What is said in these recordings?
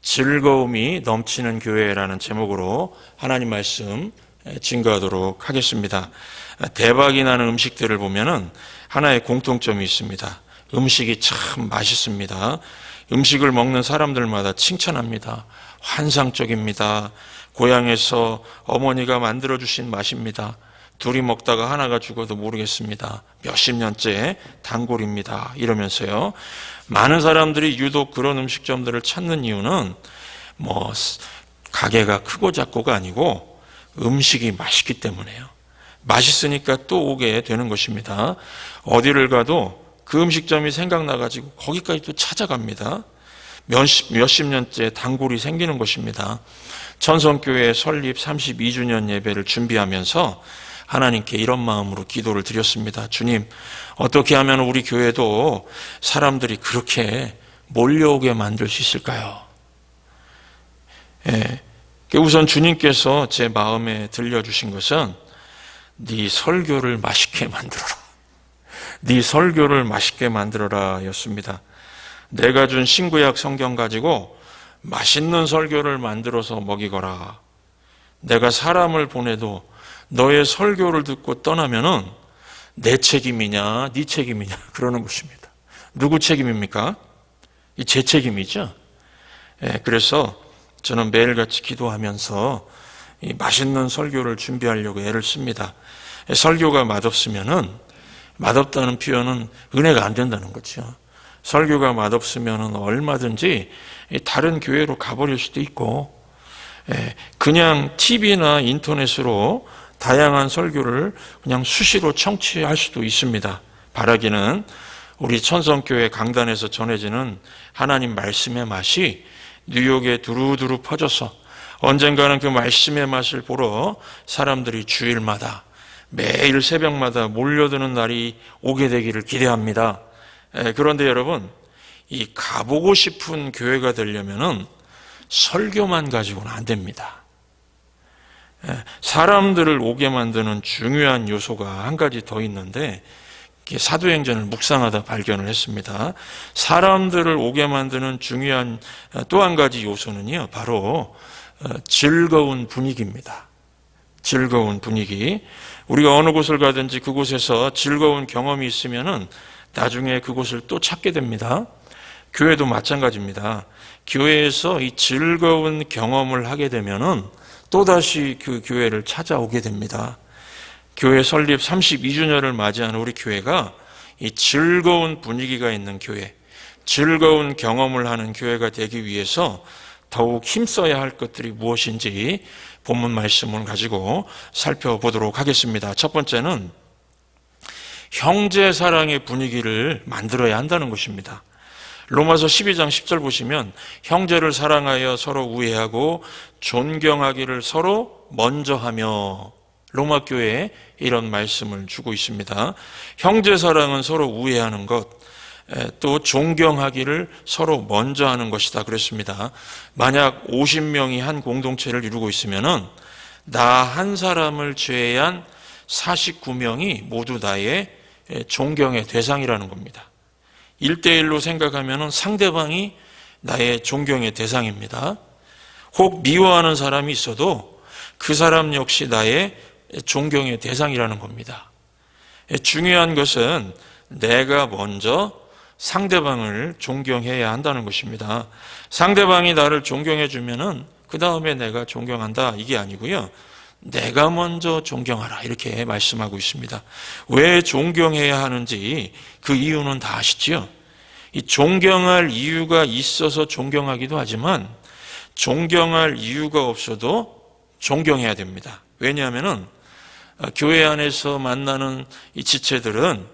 즐거움이 넘치는 교회라는 제목으로 하나님 말씀 증거하도록 하겠습니다. 대박이 나는 음식들을 보면은 하나의 공통점이 있습니다. 음식이 참 맛있습니다. 음식을 먹는 사람들마다 칭찬합니다. 환상적입니다. 고향에서 어머니가 만들어주신 맛입니다. 둘이 먹다가 하나가 죽어도 모르겠습니다. 몇십 년째 단골입니다. 이러면서요. 많은 사람들이 유독 그런 음식점들을 찾는 이유는 가게가 크고 작고가 아니고 음식이 맛있기 때문에요. 맛있으니까 또 오게 되는 것입니다. 어디를 가도 그 음식점이 생각나가지고 거기까지 또 찾아갑니다. 몇십 년째 단골이 생기는 것입니다. 천성교회 설립 32주년 예배를 준비하면서 하나님께 이런 마음으로 기도를 드렸습니다. 주님, 어떻게 하면 우리 교회도 사람들이 그렇게 몰려오게 만들 수 있을까요? 우선 주님께서 제 마음에 들려주신 것은 네 설교를 맛있게 만들어라. 네 설교를 맛있게 만들어라 였습니다. 내가 준 신구약 성경 가지고 맛있는 설교를 만들어서 먹이거라. 내가 사람을 보내도 너의 설교를 듣고 떠나면은 내 책임이냐 네 책임이냐 그러는 것입니다. 누구 책임입니까? 제 책임이죠. 그래서 저는 매일같이 기도하면서 이 맛있는 설교를 준비하려고 애를 씁니다. 설교가 맛없으면은 맛없다는 표현은 은혜가 안 된다는 거죠. 설교가 맛없으면은 얼마든지 다른 교회로 가버릴 수도 있고, 그냥 TV나 인터넷으로 다양한 설교를 그냥 수시로 청취할 수도 있습니다. 바라기는 우리 천성교회 강단에서 전해지는 하나님 말씀의 맛이 뉴욕에 두루두루 퍼져서 언젠가는 그 말씀의 맛을 보러 사람들이 주일마다 매일 새벽마다 몰려드는 날이 오게 되기를 기대합니다. 그런데 여러분, 이 가보고 싶은 교회가 되려면은 설교만 가지고는 안 됩니다. 사람들을 오게 만드는 중요한 요소가 한 가지 더 있는데 사도행전을 묵상하다 발견을 했습니다. 사람들을 오게 만드는 중요한 또 한 가지 요소는요, 바로 즐거운 분위기입니다. 즐거운 분위기. 우리가 어느 곳을 가든지 그곳에서 즐거운 경험이 있으면은 나중에 그곳을 또 찾게 됩니다. 교회도 마찬가지입니다. 교회에서 이 즐거운 경험을 하게 되면은 또다시 그 교회를 찾아오게 됩니다. 교회 설립 32주년을 맞이하는 우리 교회가 이 즐거운 분위기가 있는 교회, 즐거운 경험을 하는 교회가 되기 위해서 더욱 힘써야 할 것들이 무엇인지 본문 말씀을 가지고 살펴보도록 하겠습니다. 첫 번째는 형제 사랑의 분위기를 만들어야 한다는 것입니다. 로마서 12장 10절 보시면 형제를 사랑하여 서로 우애하고 존경하기를 서로 먼저 하며, 로마 교회에 이런 말씀을 주고 있습니다. 형제 사랑은 서로 우애하는 것, 또 존경하기를 서로 먼저 하는 것이다 그랬습니다. 만약 50명이 한 공동체를 이루고 있으면은 나 한 사람을 제외한 49명이 모두 나의 존경의 대상이라는 겁니다. 1대1로 생각하면 상대방이 나의 존경의 대상입니다. 혹 미워하는 사람이 있어도 그 사람 역시 나의 존경의 대상이라는 겁니다. 중요한 것은 내가 먼저 상대방을 존경해야 한다는 것입니다. 상대방이 나를 존경해 주면은 그 다음에 내가 존경한다 이게 아니고요. 내가 먼저 존경하라 이렇게 말씀하고 있습니다. 왜 존경해야 하는지 그 이유는 다 아시죠? 이 존경할 이유가 있어서 존경하기도 하지만 존경할 이유가 없어도 존경해야 됩니다. 왜냐하면은 교회 안에서 만나는 이 지체들은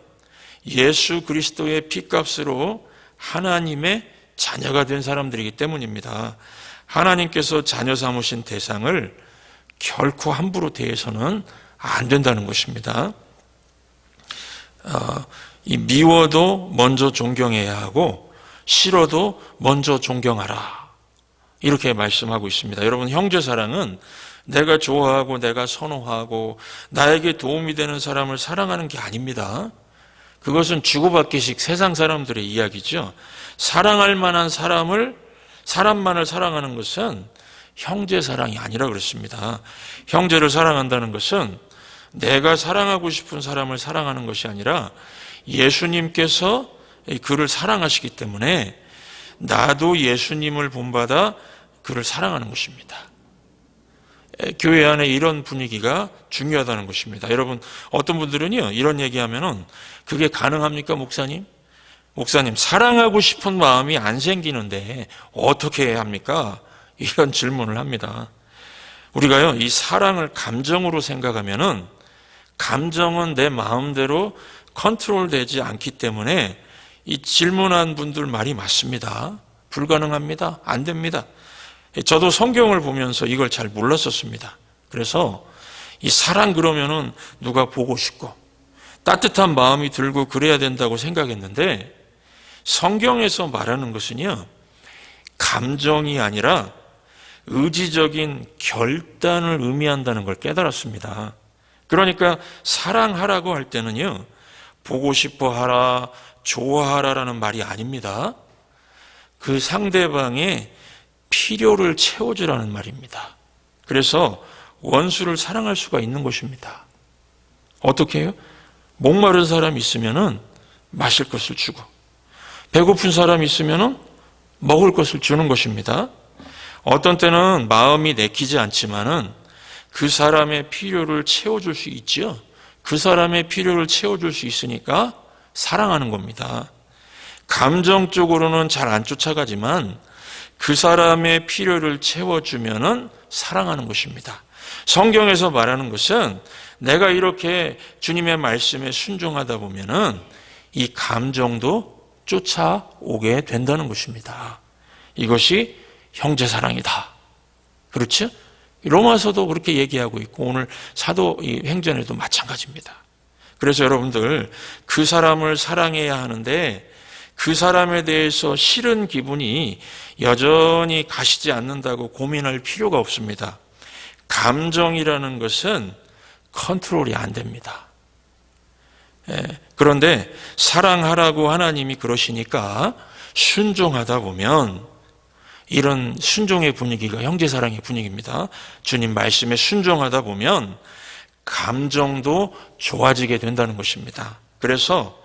예수 그리스도의 피값으로 하나님의 자녀가 된 사람들이기 때문입니다. 하나님께서 자녀 삼으신 대상을 결코 함부로 대해서는 안 된다는 것입니다. 이 미워도 먼저 존경해야 하고 싫어도 먼저 존경하라 이렇게 말씀하고 있습니다. 여러분, 형제사랑은 내가 좋아하고 내가 선호하고 나에게 도움이 되는 사람을 사랑하는 게 아닙니다. 그것은 주고받기식 세상 사람들의 이야기죠. 사랑할 만한 사람을 사람만을 사랑하는 것은 형제 사랑이 아니라 그렇습니다. 형제를 사랑한다는 것은 내가 사랑하고 싶은 사람을 사랑하는 것이 아니라 예수님께서 그를 사랑하시기 때문에 나도 예수님을 본받아 그를 사랑하는 것입니다. 교회 안에 이런 분위기가 중요하다는 것입니다. 여러분, 어떤 분들은요, 이런 얘기하면은 그게 가능합니까, 목사님? 목사님, 사랑하고 싶은 마음이 안 생기는데 어떻게 해야 합니까? 이런 질문을 합니다. 우리가요, 이 사랑을 감정으로 생각하면은 감정은 내 마음대로 컨트롤되지 않기 때문에 이 질문한 분들 말이 맞습니다. 불가능합니다. 안 됩니다. 저도 성경을 보면서 이걸 잘 몰랐었습니다. 그래서 이 사랑 그러면은 누가 보고 싶고 따뜻한 마음이 들고 그래야 된다고 생각했는데 성경에서 말하는 것은요, 감정이 아니라 의지적인 결단을 의미한다는 걸 깨달았습니다. 그러니까 사랑하라고 할 때는요, 보고 싶어 하라, 좋아하라라는 말이 아닙니다. 그 상대방의 필요를 채워주라는 말입니다. 그래서 원수를 사랑할 수가 있는 것입니다. 어떻게 해요? 목마른 사람이 있으면은 마실 것을 주고, 배고픈 사람이 있으면은 먹을 것을 주는 것입니다. 어떤 때는 마음이 내키지 않지만은 그 사람의 필요를 채워줄 수 있죠. 그 사람의 필요를 채워줄 수 있으니까 사랑하는 겁니다. 감정적으로는 잘 안 쫓아가지만 그 사람의 필요를 채워주면은 사랑하는 것입니다. 성경에서 말하는 것은 내가 이렇게 주님의 말씀에 순종하다 보면은 이 감정도 쫓아오게 된다는 것입니다. 이것이 형제 사랑이다. 그렇죠? 로마서도 그렇게 얘기하고 있고 오늘 사도행전에도 마찬가지입니다. 그래서 여러분들 그 사람을 사랑해야 하는데 그 사람에 대해서 싫은 기분이 여전히 가시지 않는다고 고민할 필요가 없습니다. 감정이라는 것은 컨트롤이 안 됩니다. 그런데 사랑하라고 하나님이 그러시니까 순종하다 보면 이런 순종의 분위기가 형제사랑의 분위기입니다. 주님 말씀에 순종하다 보면 감정도 좋아지게 된다는 것입니다. 그래서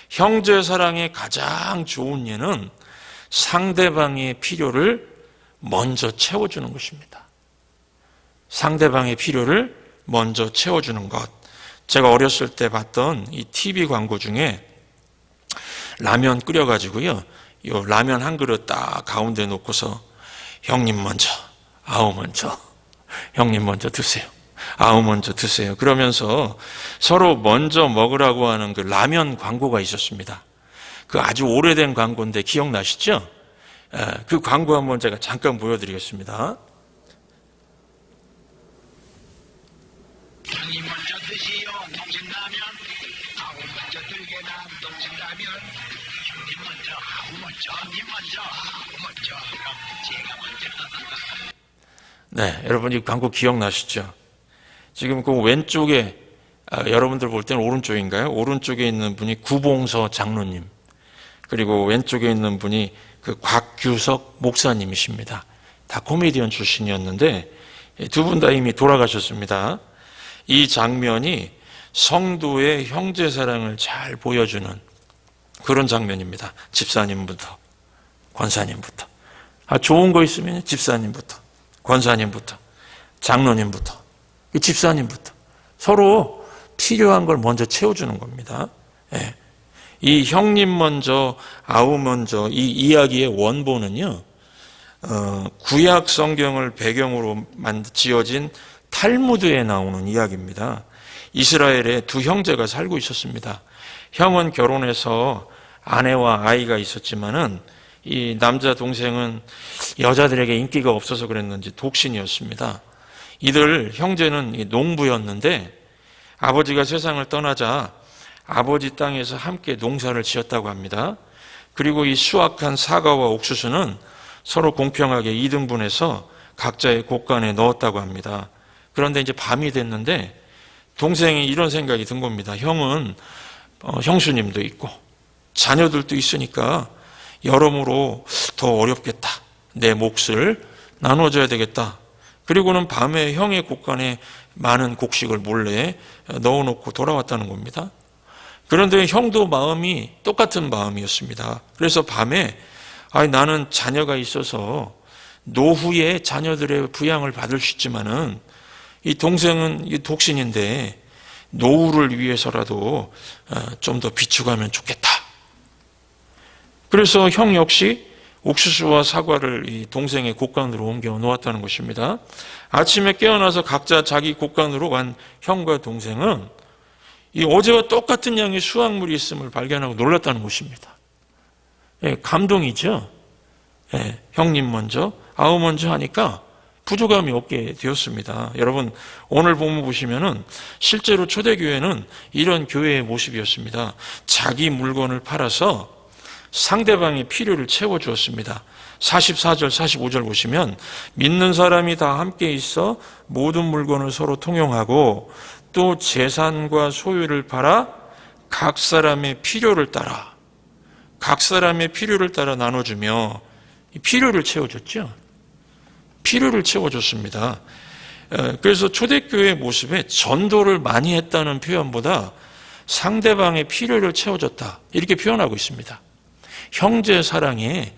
형제사랑의 가장 좋은 예는 상대방의 필요를 먼저 채워주는 것입니다. 상대방의 필요를 먼저 채워주는 것. 제가 어렸을 때 봤던 이 TV 광고 중에 라면 끓여가지고요, 이 라면 한 그릇 딱 가운데 놓고서 형님 먼저, 아우 먼저, 형님 먼저 드세요. 아우 먼저 드세요. 그러면서 서로 먼저 먹으라고 하는 그 라면 광고가 있었습니다. 그 아주 오래된 광고인데 기억나시죠? 그 광고 한번 제가 잠깐 보여드리겠습니다. 형님 먼저 드시오. 동생 라면. 아우 먼저 들게 나 동생 라면. 형님 먼저, 아우 먼저, 형님 먼저, 아우 먼저. 그럼 제가 먼저. 네, 여러분 이 광고 기억나시죠? 지금 그 왼쪽에 여러분들 볼 때는 오른쪽인가요? 오른쪽에 있는 분이 구봉서 장로님, 그리고 왼쪽에 있는 분이 그 곽규석 목사님이십니다. 다 코미디언 출신이었는데 두 분 다 이미 돌아가셨습니다. 이 장면이 성도의 형제사랑을 잘 보여주는 그런 장면입니다. 집사님부터 권사님부터, 좋은 거 있으면 집사님부터 권사님부터 장로님부터 집사님부터 서로 필요한 걸 먼저 채워주는 겁니다. 이 형님 먼저, 아우 먼저, 이 이야기의 원본은요, 구약 성경을 배경으로 지어진 탈무드에 나오는 이야기입니다. 이스라엘에 두 형제가 살고 있었습니다. 형은 결혼해서 아내와 아이가 있었지만은 이 남자 동생은 여자들에게 인기가 없어서 그랬는지 독신이었습니다. 이들 형제는 농부였는데 아버지가 세상을 떠나자 아버지 땅에서 함께 농사를 지었다고 합니다. 그리고 이 수확한 사과와 옥수수는 서로 공평하게 2등분해서 각자의 곳간에 넣었다고 합니다. 그런데 이제 밤이 됐는데 동생이 이런 생각이 든 겁니다. 형은 형수님도 있고 자녀들도 있으니까 여러모로 더 어렵겠다. 내 몫을 나눠줘야 되겠다. 그리고는 밤에 형의 곡간에 많은 곡식을 몰래 넣어놓고 돌아왔다는 겁니다. 그런데 형도 마음이 똑같은 마음이었습니다. 그래서 밤에 나는 자녀가 있어서 노후에 자녀들의 부양을 받을 수 있지만은 이 동생은 이 독신인데 노후를 위해서라도 좀 더 비축하면 좋겠다. 그래서 형 역시 옥수수와 사과를 이 동생의 곡간으로 옮겨 놓았다는 것입니다. 아침에 깨어나서 각자 자기 곡간으로 간 형과 동생은 이 어제와 똑같은 양의 수확물이 있음을 발견하고 놀랐다는 것입니다. 감동이죠. 형님 먼저, 아우 먼저 하니까 부족함이 없게 되었습니다. 여러분, 오늘 본문 보시면은 실제로 초대교회는 이런 교회의 모습이었습니다. 자기 물건을 팔아서 상대방의 필요를 채워주었습니다. 44절, 45절 보시면 믿는 사람이 다 함께 있어 모든 물건을 서로 통용하고 또 재산과 소유를 팔아 각 사람의 필요를 따라 나눠주며 필요를 채워줬죠. 필요를 채워줬습니다. 그래서 초대교회의 모습에 전도를 많이 했다는 표현보다 상대방의 필요를 채워줬다 이렇게 표현하고 있습니다. 형제 사랑의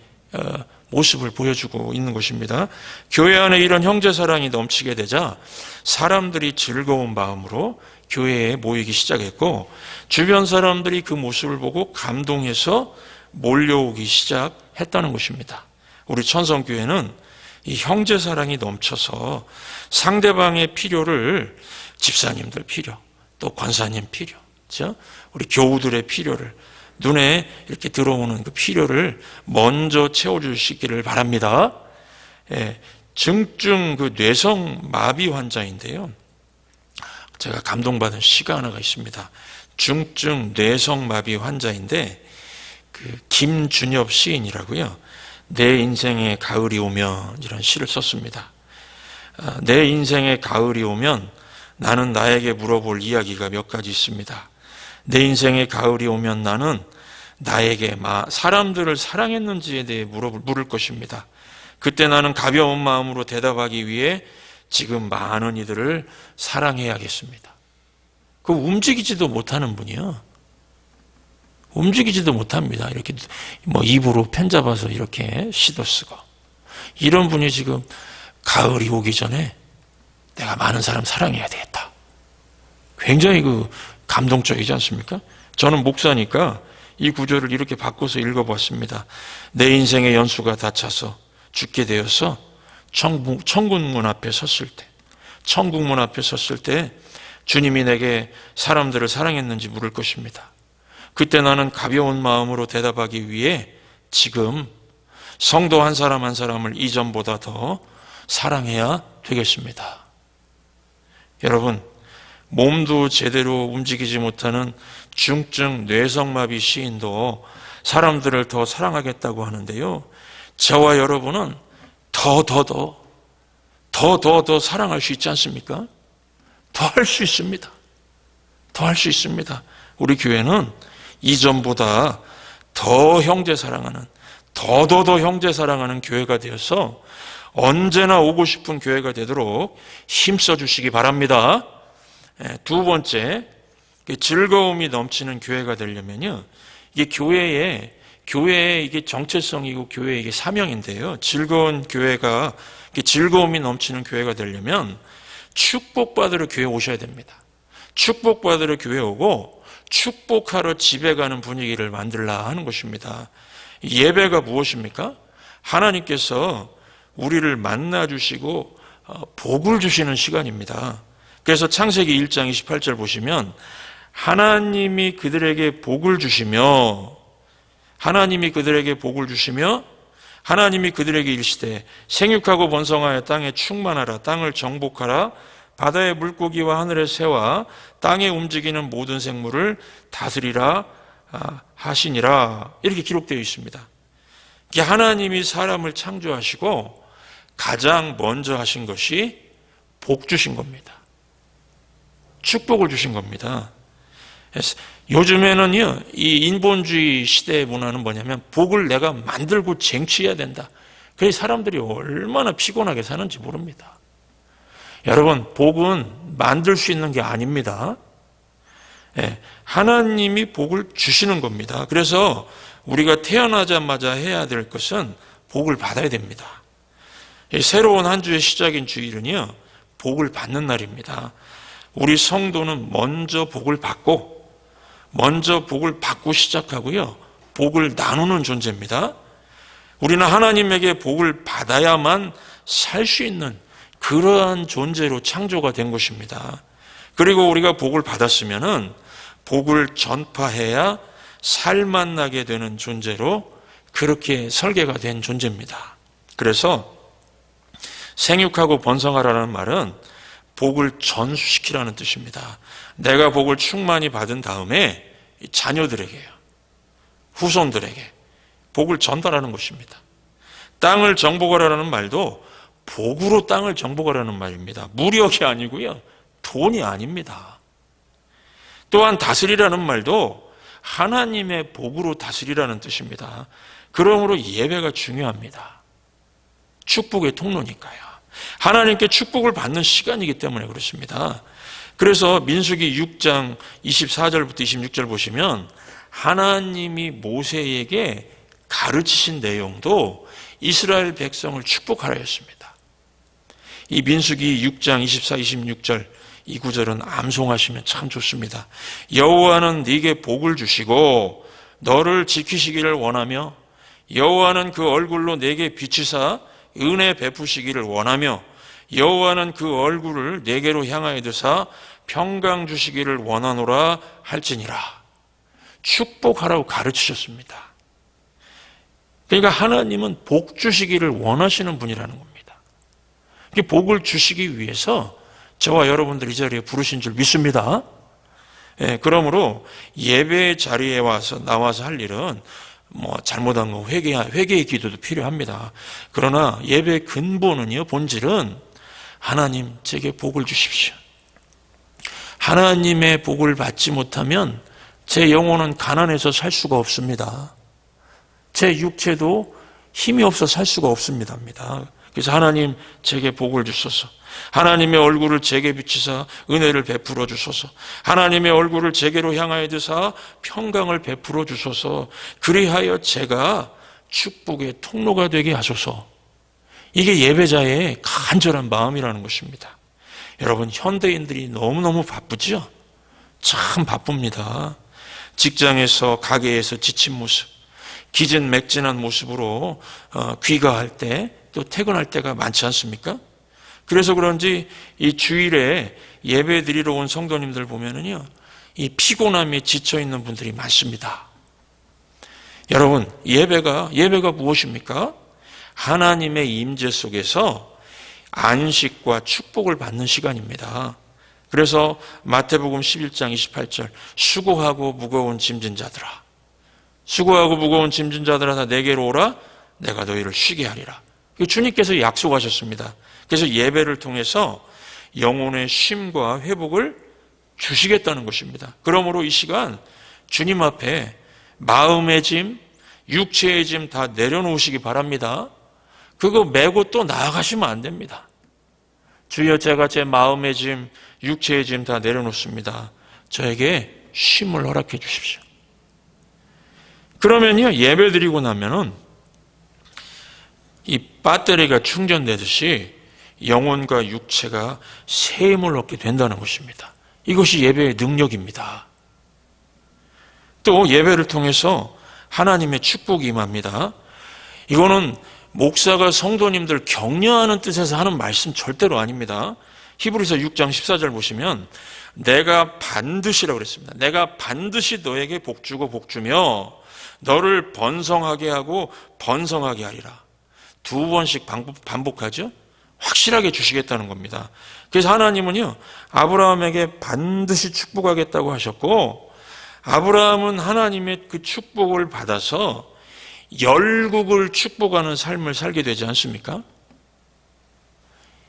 모습을 보여주고 있는 것입니다. 교회 안에 이런 형제 사랑이 넘치게 되자 사람들이 즐거운 마음으로 교회에 모이기 시작했고 주변 사람들이 그 모습을 보고 감동해서 몰려오기 시작했다는 것입니다. 우리 천성교회는 이 형제 사랑이 넘쳐서 상대방의 필요를 집사님들 필요, 또 권사님 필요, 그렇죠? 우리 교우들의 필요를 눈에 이렇게 들어오는 그 필요를 먼저 채워주시기를 바랍니다. 중증 그 뇌성 마비 환자인데요. 제가 감동받은 시가 하나가 있습니다. 중증 뇌성 마비 환자인데 그 김준엽 시인이라고요. 내 인생에 가을이 오면 이런 시를 썼습니다. 내 인생에 가을이 오면 나는 나에게 물어볼 이야기가 몇 가지 있습니다. 내 인생에 가을이 오면 나는 나에게 사람들을 사랑했는지에 대해 물을 것입니다. 그때 나는 가벼운 마음으로 대답하기 위해 지금 많은 이들을 사랑해야겠습니다. 그 움직이지도 못하는 분이요. 움직이지도 못합니다. 이렇게 입으로 편잡아서 이렇게 시도 쓰고. 이런 분이 지금 가을이 오기 전에 내가 많은 사람 사랑해야 되겠다. 굉장히 감동적이지 않습니까? 저는 목사니까 이 구절을 이렇게 바꿔서 읽어봤습니다. 내 인생의 연수가 다 차서 죽게 되어서 천국문 앞에 섰을 때 주님이 내게 사람들을 사랑했는지 물을 것입니다. 그때 나는 가벼운 마음으로 대답하기 위해 지금 성도 한 사람 한 사람을 이전보다 더 사랑해야 되겠습니다. 여러분, 몸도 제대로 움직이지 못하는 중증 뇌성마비 시인도 사람들을 더 사랑하겠다고 하는데요. 저와 여러분은 더 사랑할 수 있지 않습니까? 더 할 수 있습니다. 더 할 수 있습니다. 우리 교회는 이전보다 더 형제 사랑하는, 더 형제 사랑하는 교회가 되어서 언제나 오고 싶은 교회가 되도록 힘써 주시기 바랍니다. 두 번째, 즐거움이 넘치는 교회가 되려면요, 이게 교회의 이게 정체성이고 교회의 이게 사명인데요. 즐거운 교회가, 즐거움이 넘치는 교회가 되려면 축복받으러 교회 오셔야 됩니다. 축복받으러 교회 오고 축복하러 집에 가는 분위기를 만들라 하는 것입니다. 예배가 무엇입니까? 하나님께서 우리를 만나주시고 복을 주시는 시간입니다. 그래서 창세기 1장 28절 보시면 하나님이 그들에게 복을 주시며 하나님이 그들에게 이르시되 생육하고 번성하여 땅에 충만하라. 땅을 정복하라. 바다의 물고기와 하늘의 새와 땅에 움직이는 모든 생물을 다스리라 하시니라. 이렇게 기록되어 있습니다. 하나님이 사람을 창조하시고 가장 먼저 하신 것이 복 주신 겁니다. 축복을 주신 겁니다. 요즘에는요, 이 인본주의 시대의 문화는 뭐냐면 복을 내가 만들고 쟁취해야 된다. 그래서 사람들이 얼마나 피곤하게 사는지 모릅니다. 여러분, 복은 만들 수 있는 게 아닙니다. 하나님이 복을 주시는 겁니다. 그래서 우리가 태어나자마자 해야 될 것은 복을 받아야 됩니다. 새로운 한 주의 시작인 주일은요, 복을 받는 날입니다. 우리 성도는 먼저 복을 받고 시작하고요, 복을 나누는 존재입니다. 우리는 하나님에게 복을 받아야만 살 수 있는 그러한 존재로 창조가 된 것입니다. 그리고 우리가 복을 받았으면은 복을 전파해야 살만 나게 되는 존재로 그렇게 설계가 된 존재입니다. 그래서 생육하고 번성하라는 말은 복을 전수시키라는 뜻입니다. 내가 복을 충만히 받은 다음에 자녀들에게요, 후손들에게 복을 전달하는 것입니다. 땅을 정복하라는 말도 복으로 땅을 정복하라는 말입니다. 무력이 아니고요, 돈이 아닙니다. 또한 다스리라는 말도 하나님의 복으로 다스리라는 뜻입니다. 그러므로 예배가 중요합니다. 축복의 통로니까요. 하나님께 축복을 받는 시간이기 때문에 그렇습니다. 그래서 민수기 6장 24절부터 26절 보시면 하나님이 모세에게 가르치신 내용도 이스라엘 백성을 축복하라 했습니다. 이 민수기 6장 24, 26절 이 구절은 암송하시면 참 좋습니다. 여호와는 네게 복을 주시고 너를 지키시기를 원하며 여호와는 그 얼굴로 네게 비치사 은혜 베푸시기를 원하며 여호와는 그 얼굴을 네게로 향하여 드사 평강 주시기를 원하노라 할지니라. 축복하라고 가르치셨습니다. 그러니까 하나님은 복 주시기를 원하시는 분이라는 겁니다. 복을 주시기 위해서 저와 여러분들 이 자리에 부르신 줄 믿습니다. 그러므로 예배 자리에 나와서 할 일은 잘못한 거 회개의 기도도 필요합니다. 그러나 예배 근본은요, 본질은 하나님 제게 복을 주십시오. 하나님의 복을 받지 못하면 제 영혼은 가난해서 살 수가 없습니다. 제 육체도 힘이 없어 살 수가 없습니다. 그래서 하나님 제게 복을 주소서. 하나님의 얼굴을 제게 비치사 은혜를 베풀어 주소서. 하나님의 얼굴을 제게로 향하여 드사 평강을 베풀어 주소서. 그리하여 제가 축복의 통로가 되게 하소서. 이게 예배자의 간절한 마음이라는 것입니다. 여러분, 현대인들이 너무너무 바쁘죠? 참 바쁩니다. 직장에서, 가게에서 지친 모습, 기진맥진한 모습으로 귀가할 때, 또 퇴근할 때가 많지 않습니까? 그래서 그런지 이 주일에 예배 드리러 온 성도님들 보면은요, 이 피곤함에 지쳐 있는 분들이 많습니다. 여러분, 예배가 무엇입니까? 하나님의 임재 속에서 안식과 축복을 받는 시간입니다. 그래서 마태복음 11장 28절 수고하고 무거운 짐진 자들아, 수고하고 무거운 짐진 자들아 다 내게로 오라, 내가 너희를 쉬게 하리라. 주님께서 약속하셨습니다. 그래서 예배를 통해서 영혼의 쉼과 회복을 주시겠다는 것입니다. 그러므로 이 시간 주님 앞에 마음의 짐, 육체의 짐 다 내려놓으시기 바랍니다. 그거 메고 또 나아가시면 안 됩니다. 주여, 제가 제 마음의 짐, 육체의 짐 다 내려놓습니다. 저에게 쉼을 허락해 주십시오. 그러면요, 예배 드리고 나면은 이 배터리가 충전되듯이 영혼과 육체가 새 힘을 얻게 된다는 것입니다. 이것이 예배의 능력입니다. 또 예배를 통해서 하나님의 축복이 임합니다. 이거는 목사가 성도님들 격려하는 뜻에서 하는 말씀 절대로 아닙니다. 히브리서 6장 14절 보시면 내가 반드시라고 그랬습니다. 내가 반드시 너에게 복주고 복주며 너를 번성하게 하고 번성하게 하리라. 두 번씩 반복하죠. 확실하게 주시겠다는 겁니다. 그래서 하나님은요, 아브라함에게 반드시 축복하겠다고 하셨고, 아브라함은 하나님의 그 축복을 받아서 열국을 축복하는 삶을 살게 되지 않습니까?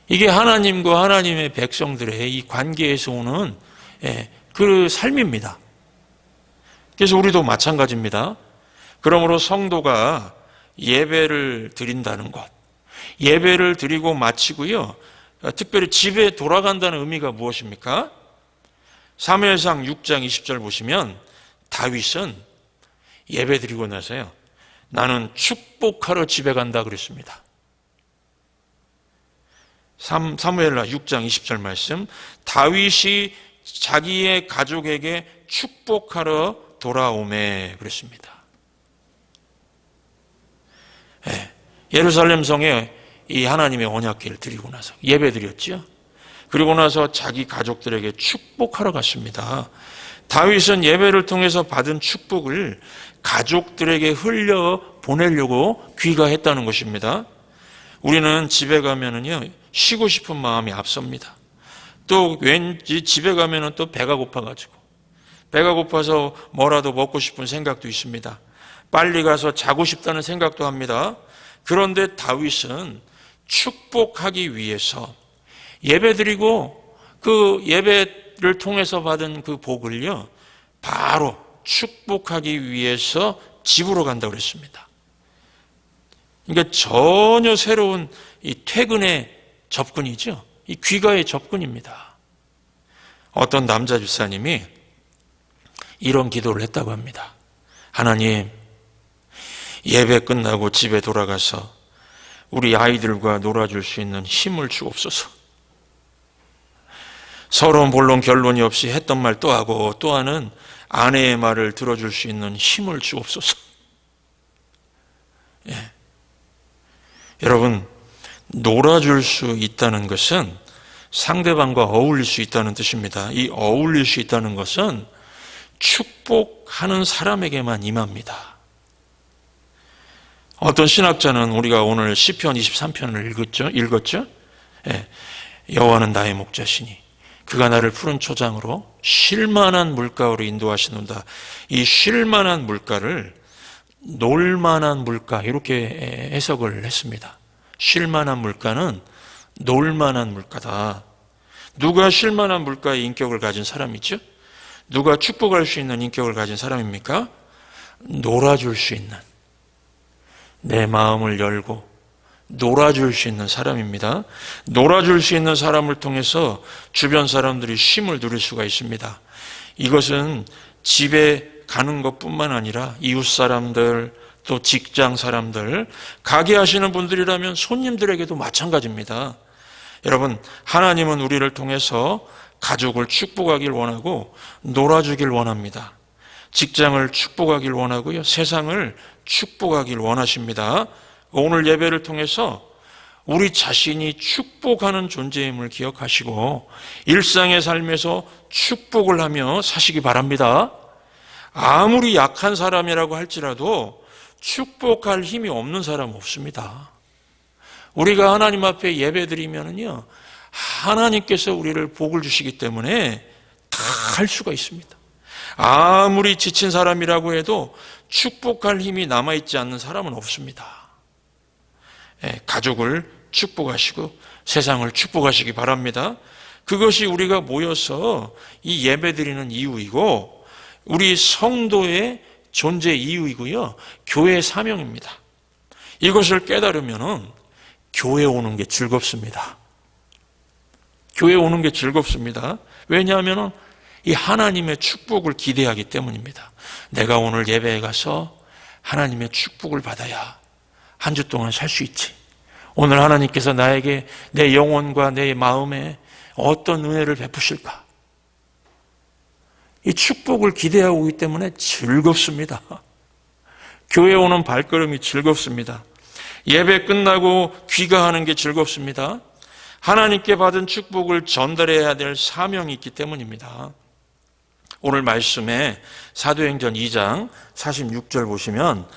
이게 하나님과 하나님의 백성들의 이 관계에서 오는 그 삶입니다. 그래서 우리도 마찬가지입니다. 그러므로 성도가 예배를 드린다는 것, 예배를 드리고 마치고요, 특별히 집에 돌아간다는 의미가 무엇입니까? 사무엘상 6장 20절 보시면 다윗은 예배 드리고 나서요, 나는 축복하러 집에 간다 그랬습니다. 사무엘라 6장 20절 말씀, 다윗이 자기의 가족에게 축복하러 돌아오매 그랬습니다. 예루살렘 성에 이 하나님의 언약궤를 드리고 나서 예배 드렸죠. 그리고 나서 자기 가족들에게 축복하러 갔습니다. 다윗은 예배를 통해서 받은 축복을 가족들에게 흘려 보내려고 귀가했다는 것입니다. 우리는 집에 가면은요, 쉬고 싶은 마음이 앞섭니다. 또 왠지 집에 가면은 또 배가 고파가지고, 배가 고파서 뭐라도 먹고 싶은 생각도 있습니다. 빨리 가서 자고 싶다는 생각도 합니다. 그런데 다윗은 축복하기 위해서 예배드리고 그 예배를 통해서 받은 그 복을요, 바로 축복하기 위해서 집으로 간다고 그랬습니다. 그러니까 전혀 새로운 이 퇴근의 접근이죠. 이 귀가의 접근입니다. 어떤 남자 집사님이 이런 기도를 했다고 합니다. 하나님, 예배 끝나고 집에 돌아가서 우리 아이들과 놀아줄 수 있는 힘을 주옵소서. 서로 본론 결론이 없이 했던 말 또 하고 또 하는 아내의 말을 들어줄 수 있는 힘을 주옵소서. 예. 여러분, 놀아줄 수 있다는 것은 상대방과 어울릴 수 있다는 뜻입니다. 이 어울릴 수 있다는 것은 축복하는 사람에게만 임합니다. 어떤 신학자는 우리가 오늘 시편 23편을 읽었죠? 예. 여호와는 나의 목자시니 그가 나를 푸른 초장으로 쉴만한 물가로 인도하시는다. 이 쉴만한 물가를 놀만한 물가, 이렇게 해석을 했습니다. 쉴만한 물가는 놀만한 물가다. 누가 쉴만한 물가의 인격을 가진 사람이죠? 누가 축복할 수 있는 인격을 가진 사람입니까? 놀아줄 수 있는, 내 마음을 열고 놀아줄 수 있는 사람입니다. 놀아줄 수 있는 사람을 통해서 주변 사람들이 쉼을 누릴 수가 있습니다. 이것은 집에 가는 것뿐만 아니라 이웃 사람들, 또 직장 사람들, 가게 하시는 분들이라면 손님들에게도 마찬가지입니다. 여러분, 하나님은 우리를 통해서 가족을 축복하길 원하고 놀아주길 원합니다. 직장을 축복하길 원하고요, 세상을 축복하길 원하십니다. 오늘 예배를 통해서 우리 자신이 축복하는 존재임을 기억하시고 일상의 삶에서 축복을 하며 사시기 바랍니다. 아무리 약한 사람이라고 할지라도 축복할 힘이 없는 사람은 없습니다. 우리가 하나님 앞에 예배드리면요, 하나님께서 우리를 복을 주시기 때문에 다 할 수가 있습니다. 아무리 지친 사람이라고 해도 축복할 힘이 남아있지 않는 사람은 없습니다. 가족을 축복하시고 세상을 축복하시기 바랍니다. 그것이 우리가 모여서 이 예배드리는 이유이고 우리 성도의 존재 이유이고요, 교회의 사명입니다. 이것을 깨달으면 교회 오는 게 즐겁습니다. 교회 오는 게 즐겁습니다. 왜냐하면 이 하나님의 축복을 기대하기 때문입니다. 내가 오늘 예배에 가서 하나님의 축복을 받아야 한 주 동안 살 수 있지. 오늘 하나님께서 나에게 내 영혼과 내 마음에 어떤 은혜를 베푸실까? 이 축복을 기대하고 오기 때문에 즐겁습니다. 교회 오는 발걸음이 즐겁습니다. 예배 끝나고 귀가하는 게 즐겁습니다. 하나님께 받은 축복을 전달해야 될 사명이 있기 때문입니다. 오늘 말씀에 사도행전 2장 46절 보시면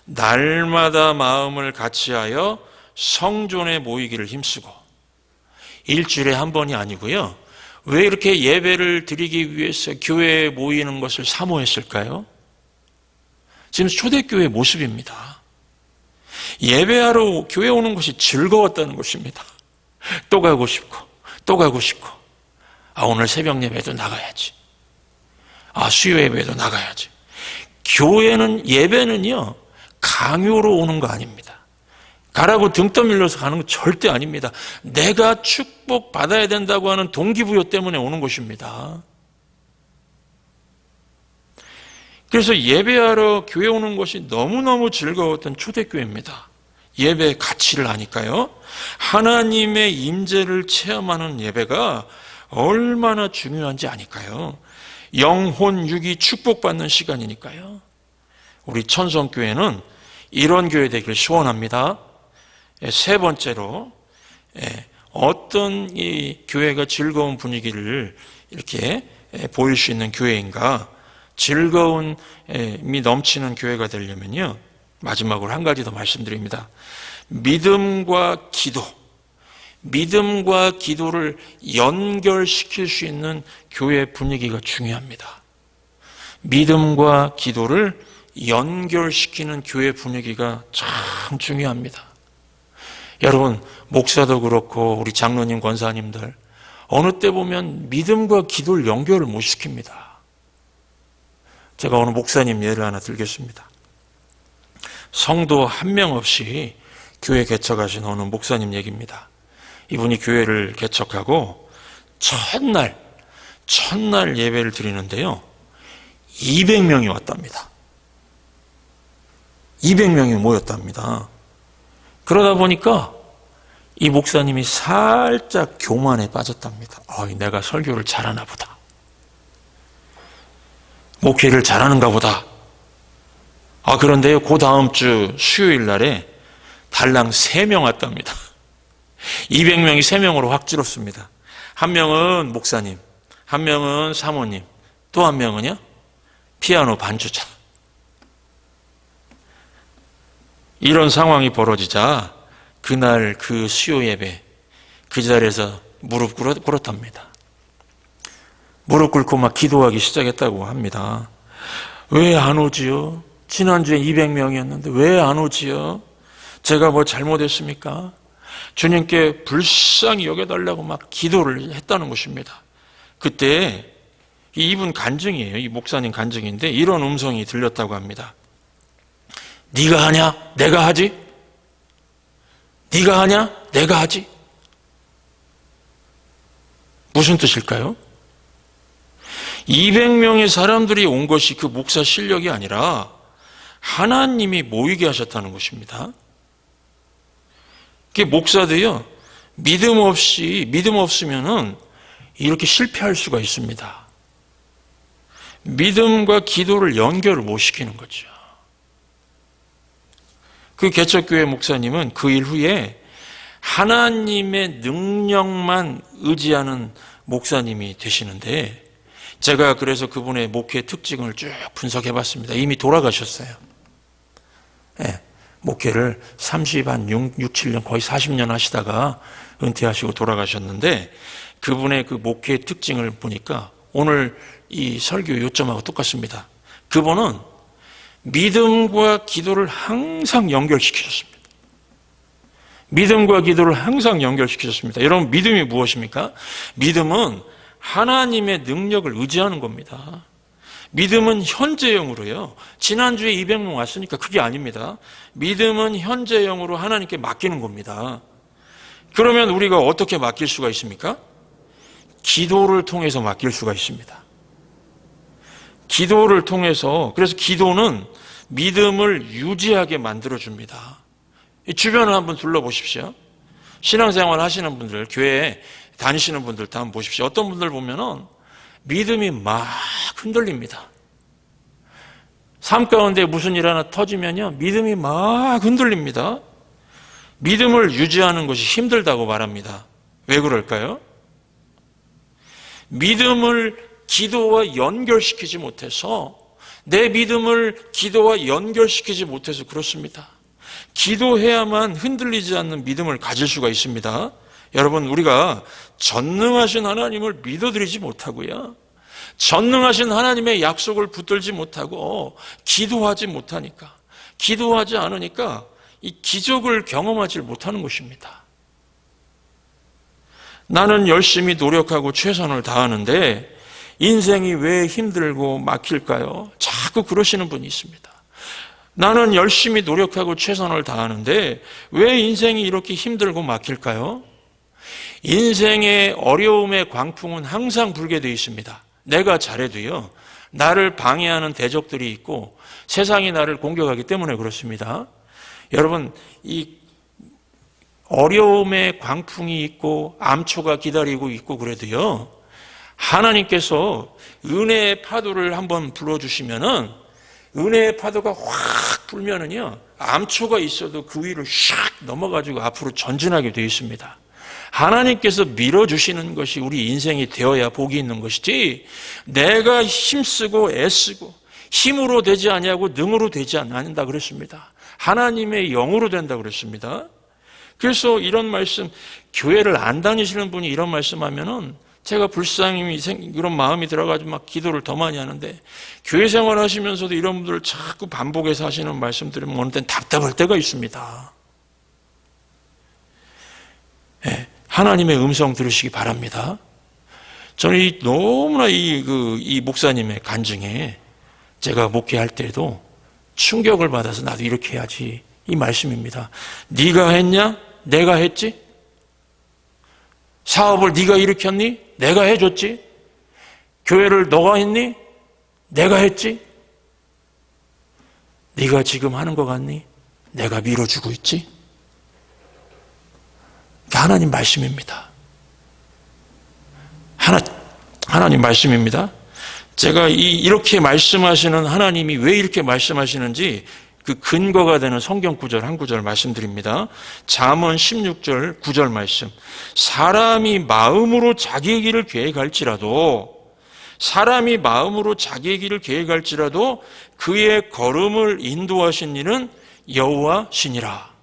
날마다 마음을 같이하여 성전에 모이기를 힘쓰고, 일주일에 한 번이 아니고요, 왜 이렇게 예배를 드리기 위해서 교회에 모이는 것을 사모했을까요? 지금 초대교회의 모습입니다. 예배하러 교회 오는 것이 즐거웠다는 것입니다. 또 가고 싶고 또 가고 싶고, 오늘 새벽 예배도 나가야지, 수요 예배도 나가야지. 교회는, 예배는요, 강요로 오는 거 아닙니다. 가라고 등 떠밀려서 가는 건 절대 아닙니다. 내가 축복받아야 된다고 하는 동기부여 때문에 오는 것입니다. 그래서 예배하러 교회 오는 것이 너무너무 즐거웠던 초대교회입니다. 예배의 가치를 아니까요. 하나님의 임재를 체험하는 예배가 얼마나 중요한지 아니까요. 영혼 육이 축복받는 시간이니까요. 우리 천성교회는 이런 교회 되길 소원합니다. 세 번째로, 어떤 이 교회가 즐거운 분위기를 이렇게 보일 수 있는 교회인가, 즐거움이 넘치는 교회가 되려면요, 마지막으로 한 가지 더 말씀드립니다. 믿음과 기도를 연결시킬 수 있는 교회 분위기가 중요합니다. 믿음과 기도를 연결시키는 교회 분위기가 참 중요합니다. 여러분, 목사도 그렇고 우리 장로님, 권사님들 어느 때 보면 믿음과 기도를 연결을 못 시킵니다. 제가 오늘 목사님 예를 하나 들겠습니다. 성도 한 명 없이 교회 개척하신 어느 목사님 얘기입니다. 이분이 교회를 개척하고 첫날 예배를 드리는데요, 200명이 왔답니다. 200명이 모였답니다. 그러다 보니까 이 목사님이 살짝 교만에 빠졌답니다. 내가 설교를 잘하나 보다. 목회를 잘하는가 보다. 그런데요, 그 다음 주 수요일 날에 달랑 3명 왔답니다. 200명이 3명으로 확 줄었습니다. 한 명은 목사님, 한 명은 사모님, 또 한 명은요, 피아노 반주자. 이런 상황이 벌어지자 그날 그 수요 예배 그 자리에서 무릎 꿇었답니다. 무릎 꿇고 막 기도하기 시작했다고 합니다. 왜 안 오지요? 지난주에 200명이었는데 왜 안 오지요? 제가 뭐 잘못했습니까? 주님께 불쌍히 여겨달라고 막 기도를 했다는 것입니다. 그때 이분 간증이에요. 이 목사님 간증인데 이런 음성이 들렸다고 합니다. 네가 하냐? 내가 하지? 네가 하냐? 내가 하지? 무슨 뜻일까요? 200명의 사람들이 온 것이 그 목사 실력이 아니라 하나님이 모이게 하셨다는 것입니다. 그 목사도요, 믿음 없으면은 이렇게 실패할 수가 있습니다. 믿음과 기도를 연결을 못 시키는 거죠. 그 개척교회 목사님은 그 일 후에 하나님의 능력만 의지하는 목사님이 되시는데, 제가 그래서 그분의 목회 특징을 쭉 분석해 봤습니다. 이미 돌아가셨어요. 목회를 6, 7년 거의 40년 하시다가 은퇴하시고 돌아가셨는데, 그분의 그 목회의 특징을 보니까 오늘 이 설교 요점하고 똑같습니다. 그분은 믿음과 기도를 항상 연결시키셨습니다. 믿음과 기도를 항상 연결시키셨습니다. 여러분, 믿음이 무엇입니까? 믿음은 하나님의 능력을 의지하는 겁니다. 믿음은 현재형으로요. 지난주에 200명 왔으니까 그게 아닙니다. 믿음은 현재형으로 하나님께 맡기는 겁니다. 그러면 우리가 어떻게 맡길 수가 있습니까? 기도를 통해서 맡길 수가 있습니다. 기도를 통해서, 그래서 기도는 믿음을 유지하게 만들어줍니다. 주변을 한번 둘러보십시오. 신앙생활 하시는 분들, 교회에 다니시는 분들 다 한번 보십시오. 어떤 분들 보면은 믿음이 막 흔들립니다. 삶 가운데 무슨 일 하나 터지면요, 믿음이 막 흔들립니다. 믿음을 유지하는 것이 힘들다고 말합니다. 왜 그럴까요? 믿음을 기도와 연결시키지 못해서, 내 믿음을 기도와 연결시키지 못해서 그렇습니다. 기도해야만 흔들리지 않는 믿음을 가질 수가 있습니다. 여러분, 우리가 전능하신 하나님을 믿어드리지 못하고요, 전능하신 하나님의 약속을 붙들지 못하고 기도하지 못하니까, 기도하지 않으니까 이 기적을 경험하지 못하는 것입니다. 나는 열심히 노력하고 최선을 다하는데 인생이 왜 힘들고 막힐까요? 자꾸 그러시는 분이 있습니다. 나는 열심히 노력하고 최선을 다하는데 왜 인생이 이렇게 힘들고 막힐까요? 인생의 어려움의 광풍은 항상 불게 되어 있습니다. 내가 잘해도요, 나를 방해하는 대적들이 있고 세상이 나를 공격하기 때문에 그렇습니다. 여러분, 이 어려움의 광풍이 있고 암초가 기다리고 있고 그래도요, 하나님께서 은혜의 파도를 한번 불어주시면은, 은혜의 파도가 확 불면은요, 암초가 있어도 그 위를 샥 넘어가지고 앞으로 전진하게 되어 있습니다. 하나님께서 밀어주시는 것이 우리 인생이 되어야 복이 있는 것이지, 내가 힘쓰고 애쓰고 힘으로 되지 아니하고 능으로 되지 않는다 그랬습니다. 하나님의 영으로 된다 그랬습니다. 그래서 이런 말씀, 교회를 안 다니시는 분이 이런 말씀하면은 제가 불쌍히 이런 마음이 들어가지고 막 기도를 더 많이 하는데, 교회 생활 하시면서도 이런 분들을 자꾸 반복해서 하시는 말씀 들으면 어느 때는 답답할 때가 있습니다. 네, 하나님의 음성 들으시기 바랍니다. 저는 너무나 이 목사님의 간증에 제가 목회할 때도 충격을 받아서 나도 이렇게 해야지, 이 말씀입니다. 네가 했냐? 내가 했지? 사업을 네가 일으켰니? 내가 해줬지? 교회를 너가 했니? 내가 했지? 네가 지금 하는 것 같니? 내가 밀어주고 있지? 하나님 말씀입니다. 하나님 말씀입니다. 제가 이렇게 말씀하시는 하나님이 왜 이렇게 말씀하시는지 그 근거가 되는 성경 구절 한 구절 말씀드립니다. 잠언 16절 9절 말씀. 사람이 마음으로 자기의 길을 계획할지라도 그의 걸음을 인도하신 이는 여호와시니라.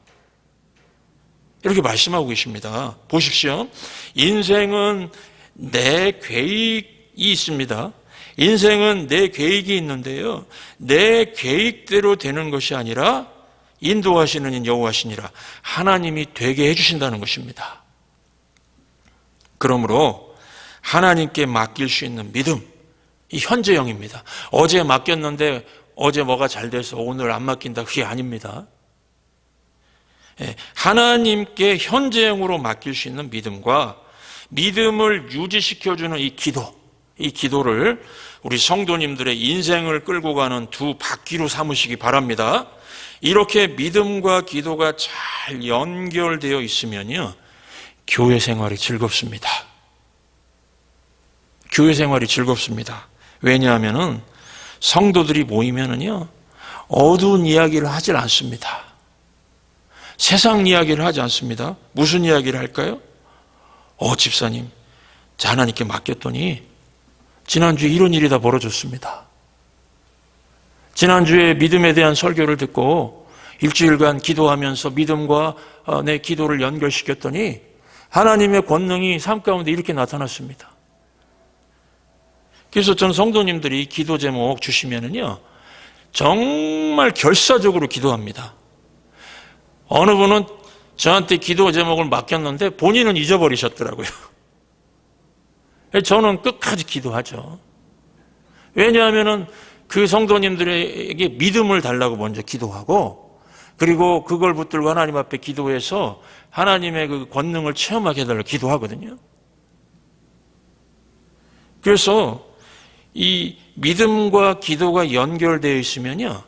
이렇게 말씀하고 계십니다. 보십시오. 인생은 내 계획이 있습니다. 인생은 내 계획이 있는데요, 내 계획대로 되는 것이 아니라 인도하시는 여호와시니라. 하나님이 되게 해주신다는 것입니다. 그러므로 하나님께 맡길 수 있는 믿음, 이 현재형입니다. 어제 맡겼는데 어제 뭐가 잘 돼서 오늘 안 맡긴다, 그게 아닙니다. 하나님께 현재형으로 맡길 수 있는 믿음과 믿음을 유지시켜주는 이 기도를 우리 성도님들의 인생을 끌고 가는 두 바퀴로 삼으시기 바랍니다. 이렇게 믿음과 기도가 잘 연결되어 있으면요, 교회 생활이 즐겁습니다. 교회 생활이 즐겁습니다. 왜냐하면은 성도들이 모이면은요, 어두운 이야기를 하질 않습니다. 세상 이야기를 하지 않습니다. 무슨 이야기를 할까요? 집사님, 자, 하나님께 맡겼더니 지난주에 이런 일이 다 벌어졌습니다. 지난주에 믿음에 대한 설교를 듣고 일주일간 기도하면서 믿음과 내 기도를 연결시켰더니 하나님의 권능이 삶 가운데 이렇게 나타났습니다. 그래서 저는 성도님들이 기도 제목 주시면은요, 정말 결사적으로 기도합니다. 어느 분은 저한테 기도 제목을 맡겼는데 본인은 잊어버리셨더라고요. 저는 끝까지 기도하죠. 왜냐하면은 그 성도님들에게 믿음을 달라고 먼저 기도하고, 그리고 그걸 붙들고 하나님 앞에 기도해서 하나님의 그 권능을 체험하게 해달라고 기도하거든요. 그래서 이 믿음과 기도가 연결되어 있으면요,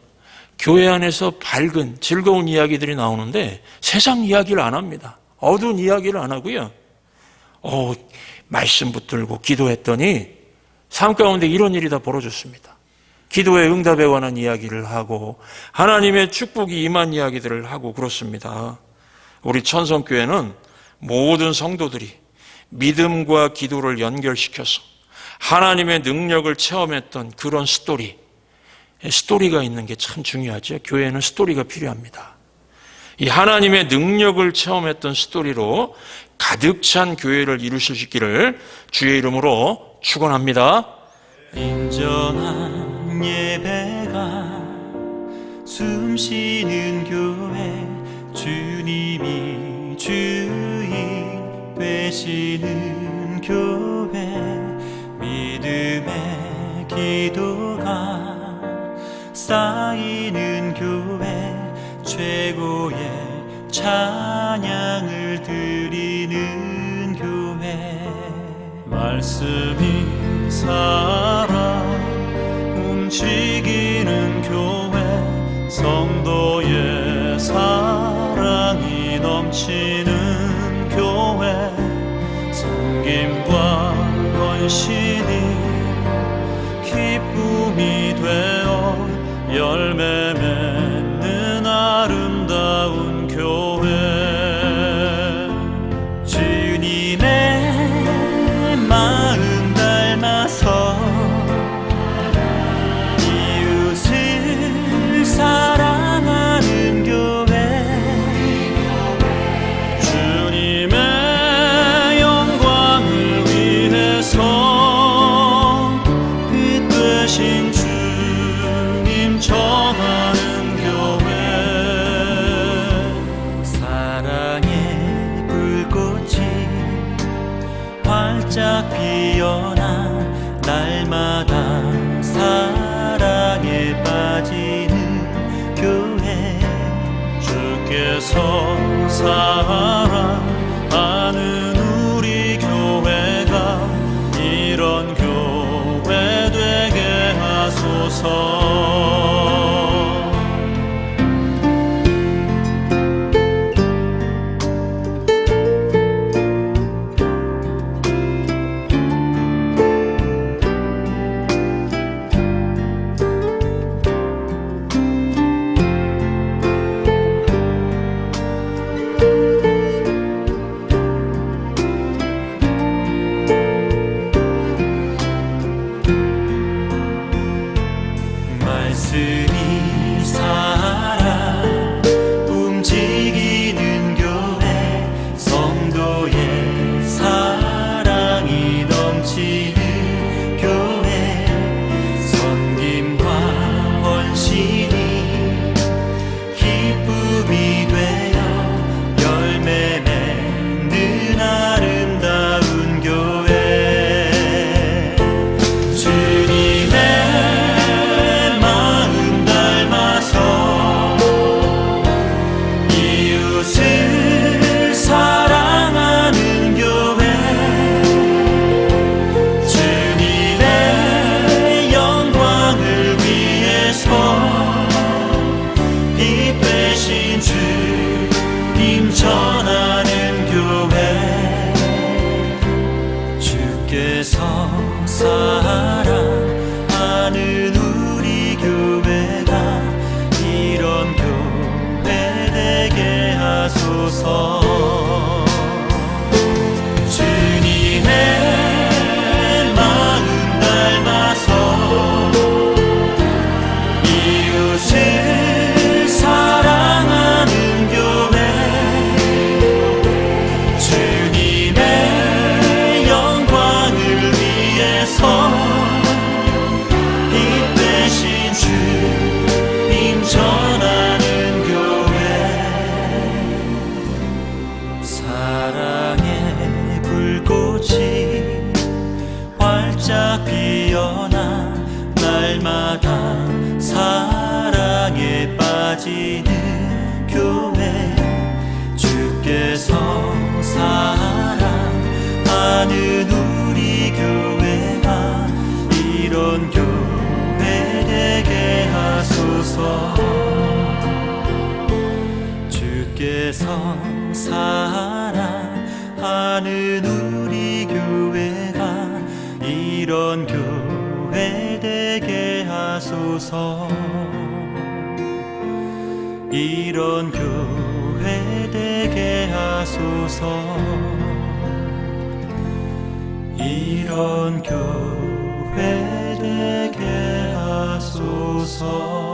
교회 안에서 밝은 즐거운 이야기들이 나오는데 세상 이야기를 안 합니다. 어두운 이야기를 안 하고요, 말씀 붙들고 기도했더니 삶 가운데 이런 일이 다 벌어졌습니다. 기도의 응답에 관한 이야기를 하고 하나님의 축복이 임한 이야기들을 하고 그렇습니다. 우리 천성교회는 모든 성도들이 믿음과 기도를 연결시켜서 하나님의 능력을 체험했던 그런 스토리가 있는 게 참 중요하죠. 교회에는 스토리가 필요합니다. 이 하나님의 능력을 체험했던 스토리로 가득 찬 교회를 이루실 수 있기를 주의 이름으로 축원합니다. 인정한 예배가 숨쉬는 교회, 주님이 주인 되시는 교회, 믿음의 기도가 쌓이는 교회, 최고의 찬양을 드리는 교회. 말씀이 살아 움직이는 교회, 성도의 사랑이 넘치는 교회, 섬김과 헌신이 기쁨이 되어 열매 맺는 아름다운 교회. 주님의 마음 닮아서 이웃을 사랑하는 교회, 주님의 영광을 위해서 빛 되신 주님 전하는 교회. 사랑의 불꽃이 활짝 피어나 날마다 사랑에 빠지는 교회. 주께서 사랑하는 우리 교회가 이런 교회 되게 하소서. 말씀이 살아 움직이는 교회, 성도의 사랑이 넘치는 교회, 섬김과 헌신이 기쁨이 되어 열매 맺는 아름다운 교회. 이웃을 사랑하는 교회, 주님의 영광을 위해서 빛 되신 주님 전하는 교회. 주께서 사랑하는 우리 교회가 이런 교회 되게 하소서. 주님의 마음 닮아서 이웃을 사랑하는 교회, 주님의 영광을 위해서 빛 되신 주님 전하는 교회. 사랑의 불꽃이 활짝 피어나 날마다 사랑에 빠지는 교회. 주께서 사랑하는 우리 교회가 이런 교회 되게 하소서. 주께서 사랑하는 우리 교회가 이런 교회 되게 하소서. 이런 교회 되게 하소서. 이런 교회 되게 하소서.